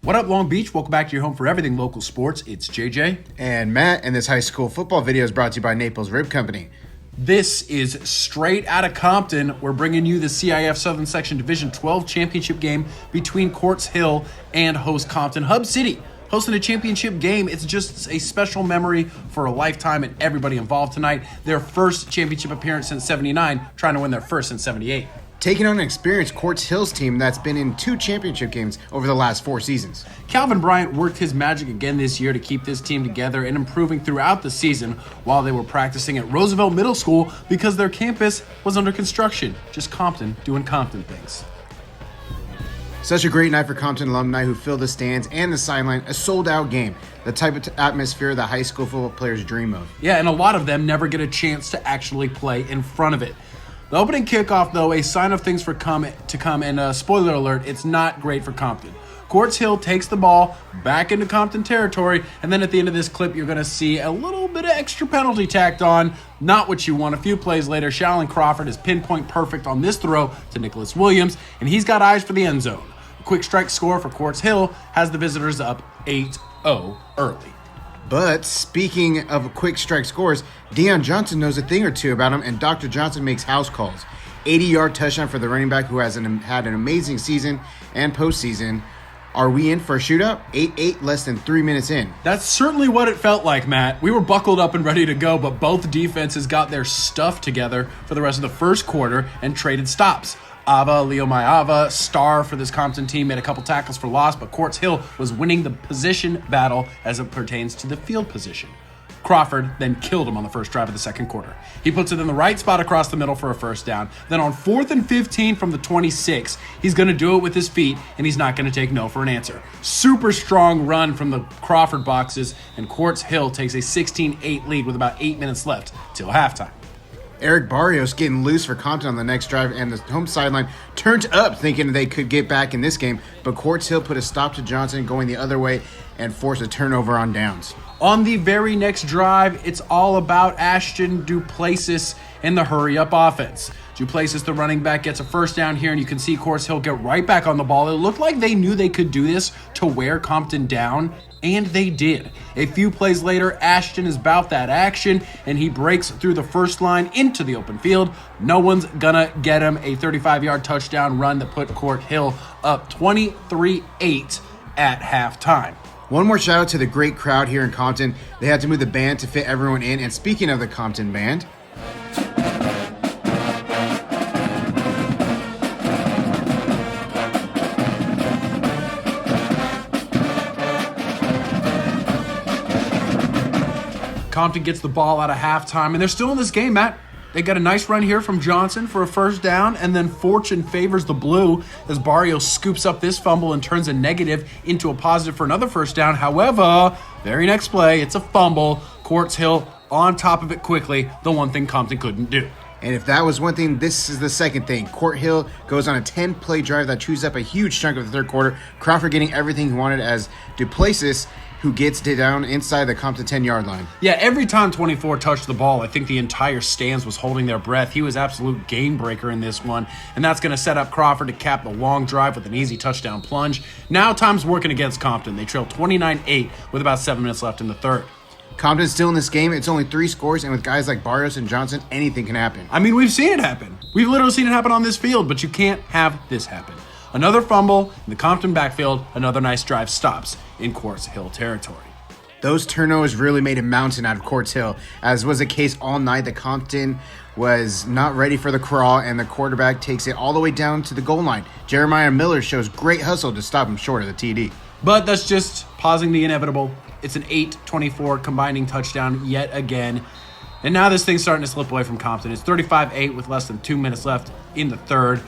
What up, Long Beach? Welcome back to your home for everything local sports. It's JJ. And Matt, and this high school football video is brought to you by Naples Rib Company. This is straight out of Compton. We're bringing you the CIF Southern Section Division 12 championship game between Quartz Hill and host Compton. Hub City hosting a championship game. It's just a special memory for a lifetime and everybody involved tonight. Their first championship appearance since 79, trying to win their first since 78. Taking on an experienced Quartz Hills team that's been in 2 championship games over the last 4 seasons. Calvin Bryant worked his magic again this year to keep this team together and improving throughout the season while they were practicing at Roosevelt Middle School because their campus was under construction. Just Compton doing Compton things. Such a great night for Compton alumni who filled the stands and the sideline, a sold-out game, the type of atmosphere that high school football players dream of. Yeah, and a lot of them never get a chance to actually play in front of it. The opening kickoff, though, a sign of things to come, and spoiler alert, it's not great for Compton. Quartz Hill takes the ball back into Compton territory, and then at the end of this clip, you're going to see a little bit of extra penalty tacked on. Not what you want. A few plays later, Shallon Crawford is pinpoint perfect on this throw to Nicholas Williams, and he's got eyes for the end zone. A quick strike score for Quartz Hill has the visitors up 8-0 early. But speaking of quick strike scores, Deion Johnson knows a thing or two about him, and Dr. Johnson makes house calls. 80-yard touchdown for the running back who has had an amazing season and postseason. Are we in for a shootout? 8-8, less than 3 minutes in. That's certainly what it felt like, Matt. We were buckled up and ready to go, but both defenses got their stuff together for the rest of the first quarter and traded stops. Leo Mayava, star for this Compton team, made a couple tackles for loss, but Quartz Hill was winning the position battle as it pertains to the field position. Crawford then killed him on the first drive of the second quarter. He puts it in the right spot across the middle for a first down. Then on 4th and 15 from the 26, he's going to do it with his feet, and he's not going to take no for an answer. Super strong run from the Crawford boxes, and Quartz Hill takes a 16-8 lead with about 8 minutes left till halftime. Eric Barrios getting loose for Compton on the next drive, and the home sideline turned up thinking they could get back in this game, but Quartz Hill put a stop to Johnson going the other way and forced a turnover on downs. On the very next drive, it's all about Ashton Duplessis and the hurry-up offense. Duplessis, the running back, gets a first down here, and you can see Quartz Hill get right back on the ball. It looked like they knew they could do this to wear Compton down, and they did. A few plays later, Ashton is about that action, and he breaks through the first line into the open field. No one's gonna get him. A 35-yard touchdown run that put Quartz Hill up 23-8 at halftime. One more shout out to the great crowd here in Compton. They had to move the band to fit everyone in, and speaking of the Compton band, Compton gets the ball out of halftime, and they're still in this game, Matt. They got a nice run here from Johnson for a first down, and then fortune favors the blue as Barrios scoops up this fumble and turns a negative into a positive for another first down. However, very next play, it's a fumble. Quartz Hill on top of it quickly, the one thing Compton couldn't do. and if that was one thing, this is the second thing. Quartz Hill goes on a 10-play drive that chews up a huge chunk of the third quarter. Crawford getting everything he wanted as Duplessis, who gets down inside the Compton 10-yard line. Yeah, every time 24 touched the ball, I think the entire stands was holding their breath. He was absolute game breaker in this one, and that's going to set up Crawford to cap the long drive with an easy touchdown plunge. Now time's working against Compton. They trail 29-8 with about 7 minutes left in the third. Compton's still in this game. It's only 3 scores, and with guys like Barrios and Johnson, anything can happen. I mean, we've seen it happen. We've literally seen it happen on this field, but you can't have this happen. Another fumble in the Compton backfield, another nice drive stops in Quartz Hill territory. Those turnovers really made a mountain out of Quartz Hill, as was the case all night. The Compton was not ready for the crawl, and the quarterback takes it all the way down to the goal line. Jeremiah Miller shows great hustle to stop him short of the TD. But that's just pausing the inevitable. It's an 8-24 combining touchdown yet again. And now this thing's starting to slip away from Compton. It's 35-8 with less than 2 minutes left in the third.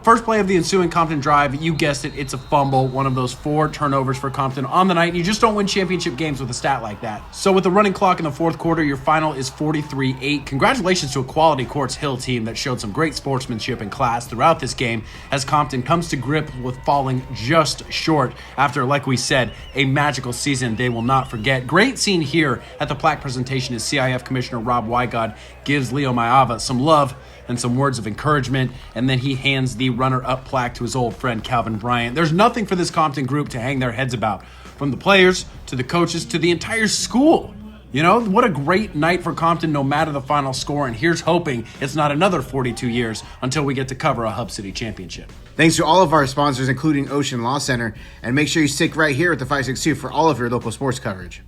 First play of the ensuing Compton drive, you guessed it, it's a fumble, one of those 4 turnovers for Compton on the night, and you just don't win championship games with a stat like that. So with the running clock in the fourth quarter, your final is 43-8. Congratulations to a quality Quartz Hill team that showed some great sportsmanship and class throughout this game as Compton comes to grip with falling just short after, like we said, a magical season they will not forget. Great scene here at the plaque presentation as CIF Commissioner Rob Wygod gives Leo Mayava some love and some words of encouragement, and then he hands the runner-up plaque to his old friend Calvin Bryant. There's nothing for this Compton group to hang their heads about, from the players to the coaches to the entire school. You know, what a great night for Compton no matter the final score, and here's hoping it's not another 42 years until we get to cover a Hub City championship. Thanks to all of our sponsors, including Ocean Law Center, and make sure you stick right here at the 562 for all of your local sports coverage.